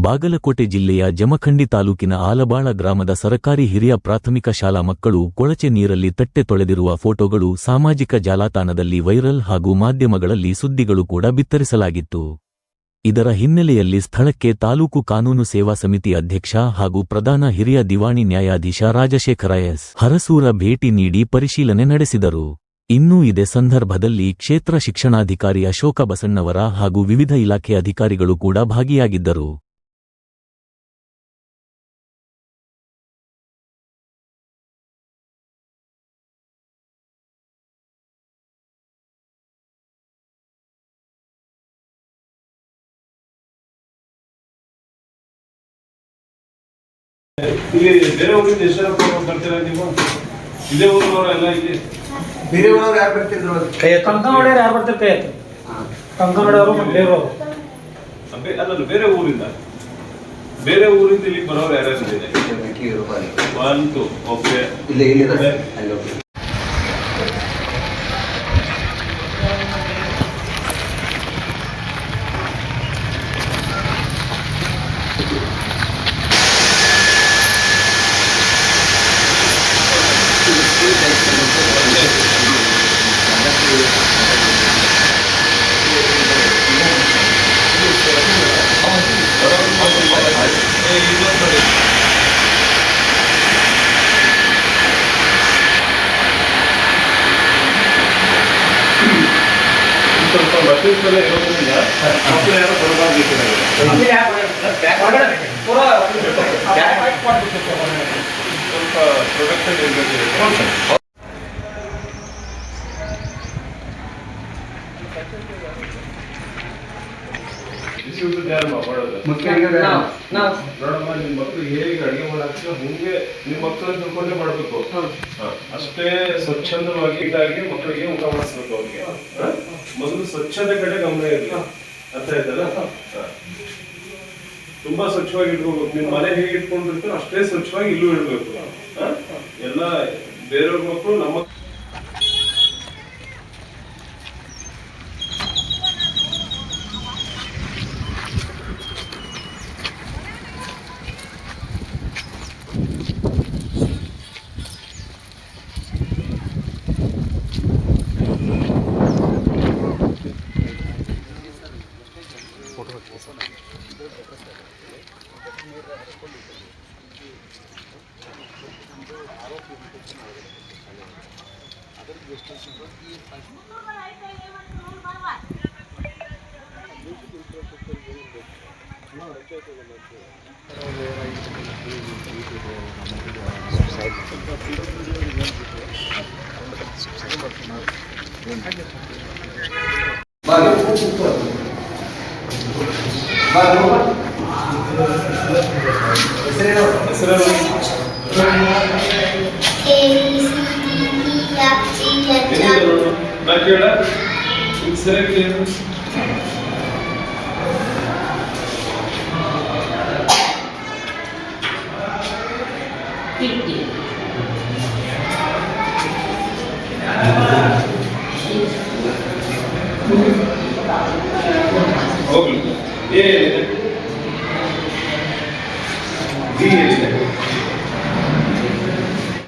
ಬಾಗಲಕೋಟೆ ಜಿಲ್ಲೆಯ ಜಮಖಂಡಿ ತಾಲೂಕಿನ ಆಲಬಾಳ ಗ್ರಾಮದ ಸರಕಾರಿ ಹಿರಿಯ ಪ್ರಾಥಮಿಕ ಶಾಲಾ ಮಕ್ಕಳು ಕೊಳಚೆ ನೀರಲ್ಲಿ ತಟ್ಟೆ ತೊಳೆದಿರುವ ಫೋಟೋಗಳು ಸಾಮಾಜಿಕ ಜಾಲತಾಣದಲ್ಲಿ ವೈರಲ್ ಹಾಗೂ ಮಾಧ್ಯಮಗಳಲ್ಲಿ ಸುದ್ದಿಗಳು ಕೂಡ ಬಿತ್ತರಿಸಲಾಗಿತ್ತು. ಇದರ ಹಿನ್ನೆಲೆಯಲ್ಲಿ ಸ್ಥಳಕ್ಕೆ ತಾಲೂಕು ಕಾನೂನು ಸೇವಾ ಸಮಿತಿ ಅಧ್ಯಕ್ಷ ಹಾಗೂ ಪ್ರಧಾನ ಹಿರಿಯ ದಿವಾಣಿ ನ್ಯಾಯಾಧೀಶ ರಾಜಶೇಖರ ಎಸ್. ಹರಸೂರ ಭೇಟಿ ನೀಡಿ ಪರಿಶೀಲನೆ ನಡೆಸಿದರು. ಇನ್ನು ಇದೇ ಸಂದರ್ಭದಲ್ಲಿ ಕ್ಷೇತ್ರ ಶಿಕ್ಷಣಾಧಿಕಾರಿ ಅಶೋಕ ಬಸಣ್ಣವರ ಹಾಗೂ ವಿವಿಧ ಇಲಾಖೆ ಅಧಿಕಾರಿಗಳು ಕೂಡ ಭಾಗಿಯಾಗಿದ್ದರು. ಇಲ್ಲಿ ಬೇರೆ ಊರಿಂದ ಎಷ್ಟು ಬರ್ತೀರಾ ನೀವು? ಇದೇ ಊರಿನವರೆಲ್ಲ ಇಲ್ಲಿ ಬೇರೆ ಊರವ್ರು ಯಾರು ಬರ್ತಿದ್ರು? ಕಂಕನವಾಡಿಯವ್ರು ಯಾರು ಬರ್ತಾರೆ? ಕೈ ಎತ್ತು. ಕಂಕನವಾಡಿಯವರು ಮತ್ತು ಬೇರೆಯವರು ಅಲ್ಲ, ಬೇರೆ ಊರಿಂದ ಇಲ್ಲಿ ಬರೋರು ಯಾರ್ಯಾರಿದೆ? ಒಂದು ಓಕೆ, ಇಲ್ಲಿ ಸ್ವಲ್ಪ ಬಸ್ಸೆಲ್ಲ ಇರೋದ್ರಿಂದ ಮಕ್ಕಳು ಯಾರು ಬರಬಾರ್ದು. ಸ್ವಲ್ಪ ಪ್ರೊಟೆಕ್ಷನ್ ಇರಬೇಕು. ನೋಡಮ್ಮ, ನಿಮ್ ಮಕ್ಳು ಹೇಗೆ ಅಡಿಗೆ ಮಾಡಾಕ್ತೀರ ಹಂಗೆ ನಿಮ್ ಮಕ್ಕಳನ್ನ ತಿಳ್ಕೊಂಡೇ ಮಾಡ್ಬೇಕು. ಅಷ್ಟೇ ಸ್ವಚ್ಛಂದವಾಗಿ ಇದಾಗಿ ಮಕ್ಕಳಿಗೆ ಊಟ ಮಾಡಿಸ್ಬೇಕು. ಅವ್ರಿಗೆ ಮೊದಲು ಸ್ವಚ್ಛತೆ ಕಡೆ ಗಮನ ಇರಲಿ. ಅರ್ಥ ಆಯ್ತಲ್ಲ? ತುಂಬಾ ಸ್ವಚ್ಛವಾಗಿ ಇಟ್ಕೋಬೇಕು. ನಿಮ್ ಮನೆ ಹೇಗೆ ಇಟ್ಕೊಂಡಿರ್ತೀರೋ ಅಷ್ಟೇ ಸ್ವಚ್ಛವಾಗಿ ಇಲ್ಲೂ ಇಡ್ಬೇಕು. ಎಲ್ಲ ಬೇರೆಯವ್ರ ಮಕ್ಕಳು ನಮ್ಮ ಹೋಗ್ಲಿ